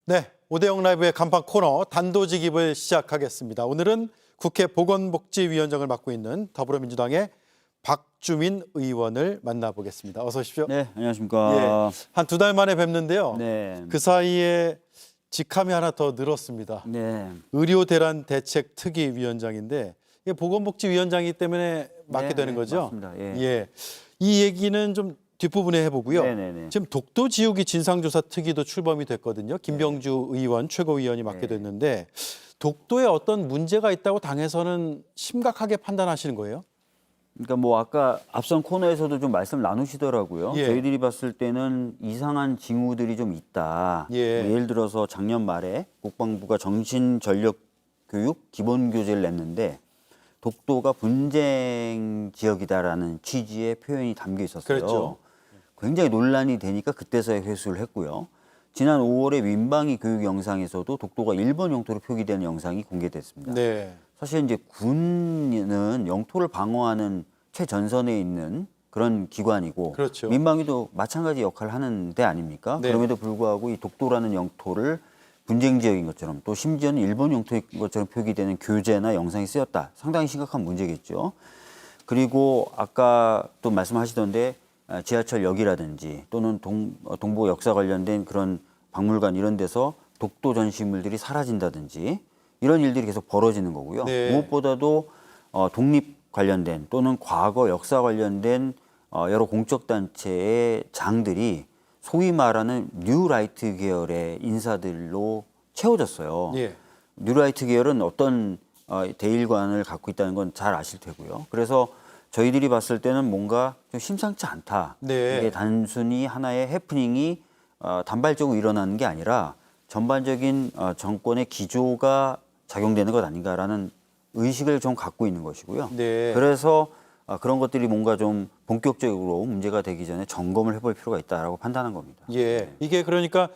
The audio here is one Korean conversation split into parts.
네, 오대영 라이브의 간판 코너 단도직입을 시작하겠습니다. 오늘은 국회 보건복지위원장을 맡고 있는 더불어민주당의 박주민 의원을 만나보겠습니다. 어서 오십시오. 네, 안녕하십니까. 한 두 달 만에 뵙는데요. 네. 그 사이에 직함이 하나 더 늘었습니다. 네. 의료대란 대책특위위원장인데 이게 보건복지위원장이기 때문에 맡게 네, 되는 거죠? 맞습니다. 예. 예. 이 얘기는 좀 뒷부분에 해보고요. 네네네. 지금 독도 지우기 진상조사 특위도 출범이 됐거든요. 김병주 의원, 최고위원이 맡게 됐는데 독도에 어떤 문제가 있다고 당에서는 심각하게 판단하시는 거예요? 그러니까 뭐 아까 앞선 코너에서도 좀 말씀 나누시더라고요. 예. 저희들이 봤을 때는 이상한 징후들이 좀 있다. 예. 뭐 예를 들어서 작년 말에 국방부가 정신전력교육 기본교재를 냈는데 독도가 분쟁 지역이다라는 취지의 표현이 담겨 있었어요. 그렇죠. 굉장히 논란이 되니까 그때서야 회수를 했고요. 지난 5월에 민방위 교육 영상에서도 독도가 일본 영토로 표기되는 영상이 공개됐습니다. 네. 사실 이제 군은 영토를 방어하는 최전선에 있는 그런 기관이고 그렇죠. 민방위도 마찬가지 역할을 하는 데 아닙니까? 네. 그럼에도 불구하고 이 독도라는 영토를 분쟁 지역인 것처럼 또 심지어는 일본 영토인 것처럼 표기되는 교재나 영상이 쓰였다. 상당히 심각한 문제겠죠. 그리고 아까 또 말씀하시던데 지하철역이라든지 또는 동북 역사 관련된 그런 박물관 이런 데서 독도 전시물들이 사라진다든지 이런 일들이 계속 벌어지는 거고요. 네. 무엇보다도 독립 관련된 또는 과거 역사 관련된 여러 공적 단체의 장들이 소위 말하는 뉴라이트 계열의 인사들로 채워졌어요. 예. 뉴라이트 계열은 어떤 대일관을 갖고 있다는 건 잘 아실 테고요. 그래서 저희들이 봤을 때는 뭔가 좀 심상치 않다. 네. 이게 단순히 하나의 해프닝이 단발적으로 일어나는 게 아니라 전반적인 정권의 기조가 작용되는 것 아닌가라는 의식을 좀 갖고 있는 것이고요. 네. 그래서 그런 것들이 뭔가 좀 본격적으로 문제가 되기 전에 점검을 해볼 필요가 있다라고 판단한 겁니다. 예. 이게 그러니까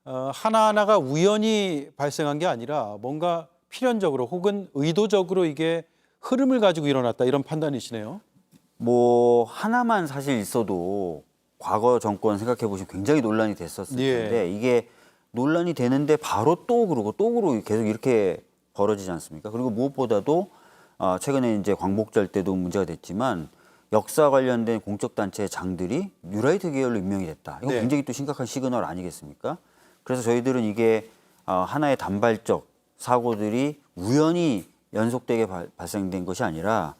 하나하나가 우연히 발생한 게 아니라 뭔가 필연적으로 혹은 의도적으로 이게 흐름을 가지고 일어났다 이런 판단이시네요. 뭐 하나만 사실 있어도 과거 정권 생각해 보시면 굉장히 논란이 됐었을 예. 텐데 이게 논란이 되는데 바로 또 그러고 계속 이렇게 벌어지지 않습니까? 그리고 무엇보다도 최근에 이제 광복절 때도 문제가 됐지만 역사 관련된 공적 단체의 장들이 뉴라이트 계열로 임명이 됐다. 이건 네. 굉장히 또 심각한 시그널 아니겠습니까? 그래서 저희들은 이게 하나의 단발적 사고들이 우연히 연속되게 발생된 것이 아니라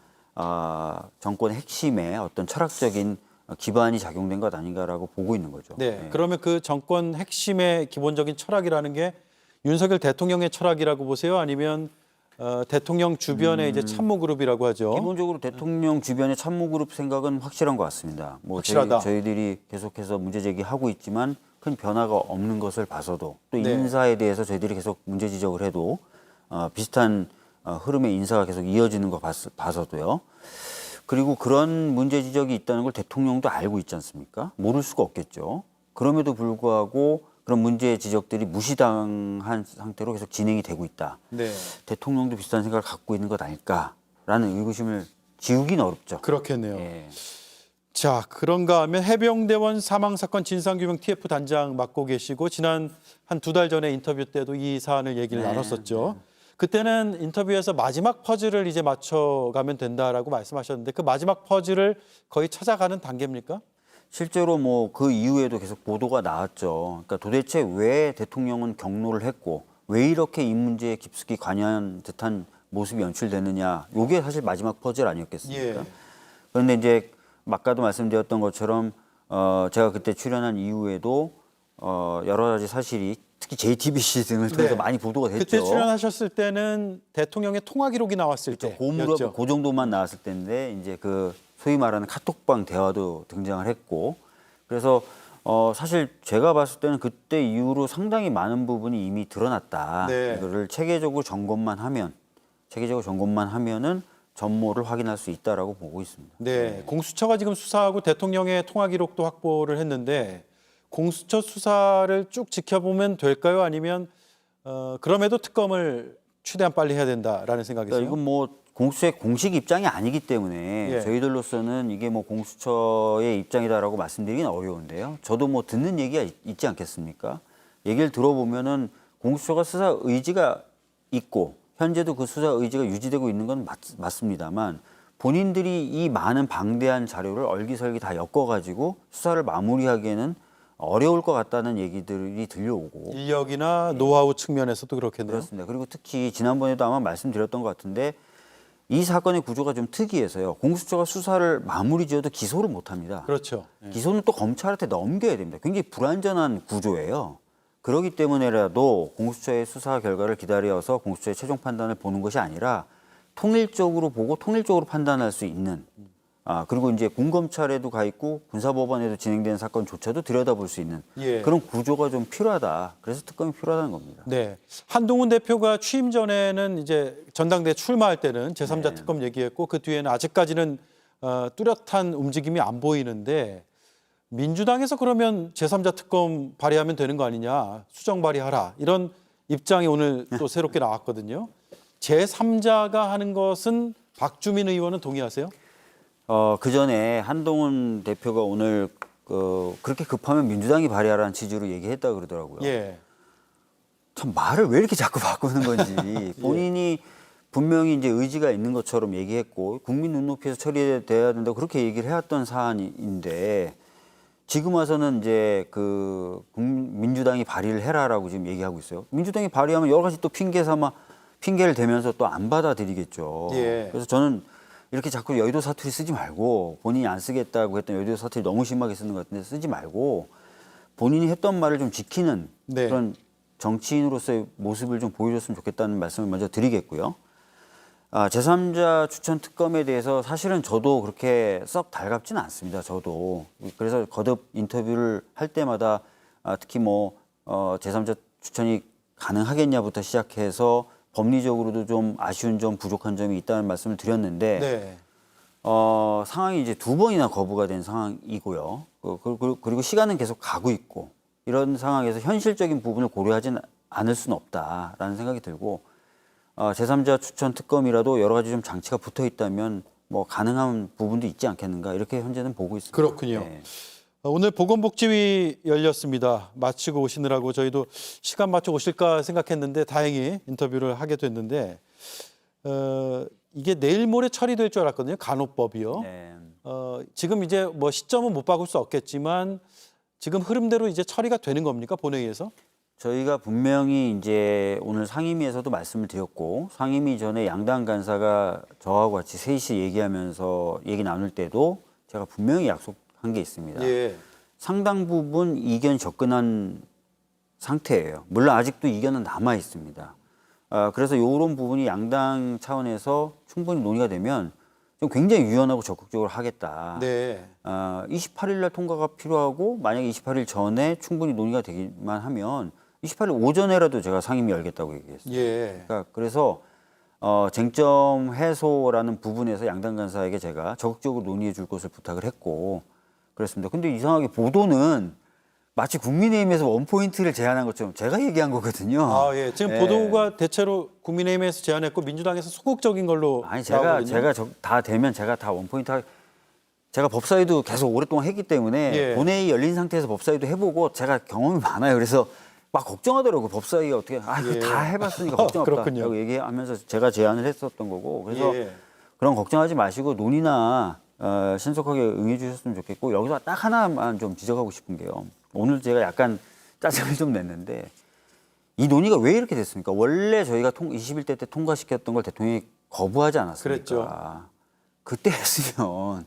정권의 핵심에 어떤 철학적인 기반이 작용된 것 아닌가라고 보고 있는 거죠. 네. 그러면 그 정권 핵심의 기본적인 철학이라는 게 윤석열 대통령의 철학이라고 보세요? 아니면 대통령 주변의 이제 참모 그룹이라고 하죠? 기본적으로 대통령 주변의 참모그룹 생각은 확실한 것 같습니다. 뭐 확실하다. 저희들이 계속해서 문제 제기하고 있지만 큰 변화가 없는 것을 봐서도 또 네. 인사에 대해서 저희들이 계속 문제 지적을 해도 비슷한 흐름의 인사가 계속 이어지는 거 봐서도요. 그리고 그런 문제 지적이 있다는 걸 대통령도 알고 있지 않습니까? 모를 수가 없겠죠. 그럼에도 불구하고 그런 문제 지적들이 무시당한 상태로 계속 진행이 되고 있다. 네. 대통령도 비슷한 생각을 갖고 있는 것 아닐까라는 의구심을 지우기는 어렵죠. 그렇겠네요. 예. 자, 그런가 하면 해병대원 사망사건 진상규명 TF 단장 맡고 계시고 지난 한 두 달 전에 인터뷰 때도 이 사안을 얘기를 나눴었죠. 그때는 인터뷰에서 마지막 퍼즐을 이제 맞춰가면 된다라고 말씀하셨는데 그 마지막 퍼즐을 거의 찾아가는 단계입니까? 실제로 뭐 그 이후에도 계속 보도가 나왔죠. 그러니까 도대체 왜 대통령은 경로를 했고 왜 이렇게 이 문제에 깊숙이 관여한 듯한 모습이 연출되느냐. 이게 사실 마지막 퍼즐 아니었겠습니까? 예. 그런데 이제 아까도 말씀드렸던 것처럼 제가 그때 출연한 이후에도 여러 가지 사실이 특히 JTBC 등을 통해서 네. 많이 보도가 됐죠. 그때 출연하셨을 때는 대통령의 통화 기록이 나왔을 때였죠. 그 정도만 나왔을 때인데 이제 그 소위 말하는 카톡방 대화도 등장을 했고 그래서 사실 제가 봤을 때는 그때 이후로 상당히 많은 부분이 이미 드러났다. 네. 이거를 체계적으로 점검만 하면은 전모를 확인할 수 있다라고 보고 있습니다. 네, 공수처가 지금 수사하고 대통령의 통화 기록도 확보를 했는데 공수처 수사를 쭉 지켜보면 될까요? 아니면 그럼에도 특검을 최대한 빨리 해야 된다라는 생각이세요? 그러니까 이건 뭐 공수처의 공식 입장이 아니기 때문에 예. 저희들로서는 이게 뭐 공수처의 입장이다라고 말씀드리기는 어려운데요. 저도 뭐 듣는 얘기가 있지 않겠습니까? 얘기를 들어보면은 공수처가 수사 의지가 있고 현재도 그 수사 의지가 유지되고 있는 건 맞습니다만 본인들이 이 많은 방대한 자료를 얼기설기 다 엮어가지고 수사를 마무리하기에는 어려울 것 같다는 얘기들이 들려오고 인력이나 노하우 측면에서도 그렇겠네요. 그렇습니다. 그리고 특히 지난번에도 아마 말씀드렸던 것 같은데 이 사건의 구조가 좀 특이해서요. 공수처가 수사를 마무리 지어도 기소를 못합니다. 그렇죠. 기소는 또 검찰한테 넘겨야 됩니다. 굉장히 불안전한 구조예요. 그렇기 때문에라도 공수처의 수사 결과를 기다려서 공수처의 최종 판단을 보는 것이 아니라 통일적으로 보고 통일적으로 판단할 수 있는 그리고 이제 군검찰에도 가 있고 군사법원에도 진행되는 사건조차도 들여다볼 수 있는 예. 그런 구조가 좀 필요하다. 그래서 특검이 필요하다는 겁니다. 네. 한동훈 대표가 취임 전에는 이제 전당대회 출마할 때는 제3자 특검 얘기했고 그 뒤에는 아직까지는 뚜렷한 움직임이 안 보이는데 민주당에서 그러면 제3자 특검 발의하면 되는 거 아니냐. 수정 발의하라. 이런 입장이 오늘 또 새롭게 나왔거든요. 제3자가 하는 것은 박주민 의원은 동의하세요? 그 전에 한동훈 대표가 오늘 그렇게 급하면 민주당이 발의하라는 취지로 얘기했다 그러더라고요. 예. 참 말을 왜 이렇게 자꾸 바꾸는 건지 본인이 분명히 이제 의지가 있는 것처럼 얘기했고 국민 눈높이에서 처리돼야 된다고 그렇게 얘기를 해왔던 사안인데 지금 와서는 이제 민주당이 발의를 해라라고 지금 얘기하고 있어요. 민주당이 발의하면 여러 가지 또 핑계를 대면서 또 안 받아들이겠죠. 예. 그래서 저는 이렇게 자꾸 여의도 사투리 쓰지 말고 본인이 안 쓰겠다고 했던 여의도 사투리 너무 심하게 쓰는 것 같은데 쓰지 말고 본인이 했던 말을 좀 지키는 네. 그런 정치인으로서의 모습을 좀 보여줬으면 좋겠다는 말씀을 먼저 드리겠고요. 제3자 추천 특검에 대해서 사실은 저도 그렇게 썩 달갑지는 않습니다. 저도. 그래서 거듭 인터뷰를 할 때마다 특히 제3자 추천이 가능하겠냐부터 시작해서 법리적으로도 좀 아쉬운 점, 부족한 점이 있다는 말씀을 드렸는데 네. 상황이 이제 2번이나 거부가 된 상황이고요. 그리고 시간은 계속 가고 있고 이런 상황에서 현실적인 부분을 고려하지는 않을 수는 없다라는 생각이 들고 제3자 추천 특검이라도 여러 가지 좀 장치가 붙어 있다면 가능한 부분도 있지 않겠는가 이렇게 현재는 보고 있습니다. 그렇군요. 네. 오늘 보건복지위 열렸습니다. 마치고 오시느라고 저희도 시간 맞춰 오실까 생각했는데 다행히 인터뷰를 하게 됐는데 이게 내일 모레 처리될 줄 알았거든요. 간호법이요. 네. 지금 이제 시점은 못 바꿀 수 없겠지만 지금 흐름대로 이제 처리가 되는 겁니까? 본회의에서? 저희가 분명히 이제 오늘 상임위에서도 말씀을 드렸고 상임위 전에 양당 간사가 저하고 같이 셋이 얘기하면서 얘기 나눌 때도 제가 분명히 약속한 게 있습니다. 예. 상당 부분 이견 접근한 상태예요. 물론 아직도 이견은 남아 있습니다. 그래서 이런 부분이 양당 차원에서 충분히 논의가 되면 좀 굉장히 유연하고 적극적으로 하겠다. 네. 28일 날 통과가 필요하고 만약에 28일 전에 충분히 논의가 되기만 하면 28일 오전에라도 제가 상임위 열겠다고 얘기했어요. 예. 그래서 쟁점 해소라는 부분에서 양당 간사에게 제가 적극적으로 논의해 줄 것을 부탁을 했고 그랬습니다. 근데 이상하게 보도는 마치 국민의힘에서 원포인트를 제안한 것처럼 제가 얘기한 거거든요. 예. 지금 보도가 대체로 국민의힘에서 제안했고 민주당에서 소극적인 걸로 아니 나오거든요. 다 되면 제가 다 원포인트 제가 법사위도 계속 오랫동안 했기 때문에 예. 본회의 열린 상태에서 법사위도 해보고 제가 경험이 많아요. 그래서 막 걱정하더라고요. 법사위가 어떻게 이거 예. 다 해봤으니까 걱정 없다. 그렇군요. 라고 얘기하면서 제가 제안을 했었던 거고 그래서 예. 그런 걱정하지 마시고 논의나 신속하게 응해 주셨으면 좋겠고 여기서 딱 하나만 좀 지적하고 싶은 게요. 오늘 제가 약간 짜증을 좀 냈는데 이 논의가 왜 이렇게 됐습니까? 원래 저희가 21대 때 통과시켰던 걸 대통령이 거부하지 않았습니까? 그랬죠. 그때 했으면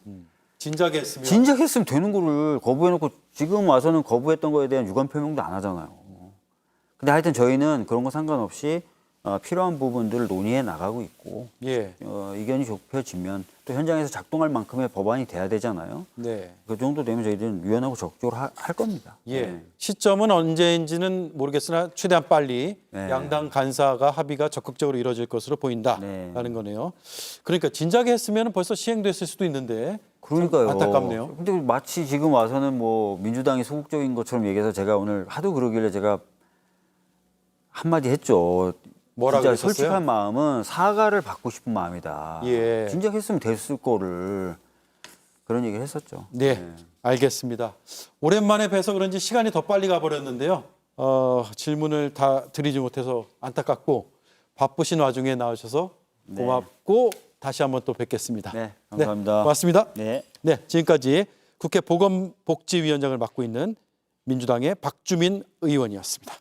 진작에 했으면 진작 했으면 되는 거를 거부해놓고 지금 와서는 거부했던 거에 대한 유감 표명도 안 하잖아요. 근데 하여튼 저희는 그런 거 상관없이 필요한 부분들을 논의해 나가고 있고 예. 의견이 좁혀지면 또 현장에서 작동할 만큼의 법안이 돼야 되잖아요. 네. 그 정도 되면 저희들은 유연하고 적극적으로 할 겁니다. 예. 네. 시점은 언제인지는 모르겠으나 최대한 빨리 네. 양당 간사가 합의가 적극적으로 이루어질 것으로 보인다라는 네. 거네요. 그러니까 진작에 했으면 벌써 시행됐을 수도 있는데 그러니까요. 참 안타깝네요. 근데 마치 지금 와서는 민주당이 소극적인 것처럼 얘기해서 제가 오늘 하도 그러길래 제가 한마디 했죠. 뭐라 진짜 그러셨어요? 솔직한 마음은 사과를 받고 싶은 마음이다. 예. 진작 했으면 됐을 거를 그런 얘기를 했었죠. 네, 알겠습니다. 오랜만에 뵈서 그런지 시간이 더 빨리 가버렸는데요. 질문을 다 드리지 못해서 안타깝고 바쁘신 와중에 나오셔서 고맙고 다시 한번 또 뵙겠습니다. 네, 감사합니다. 고맙습니다. 네. 네, 지금까지 국회 보건복지위원장을 맡고 있는 민주당의 박주민 의원이었습니다.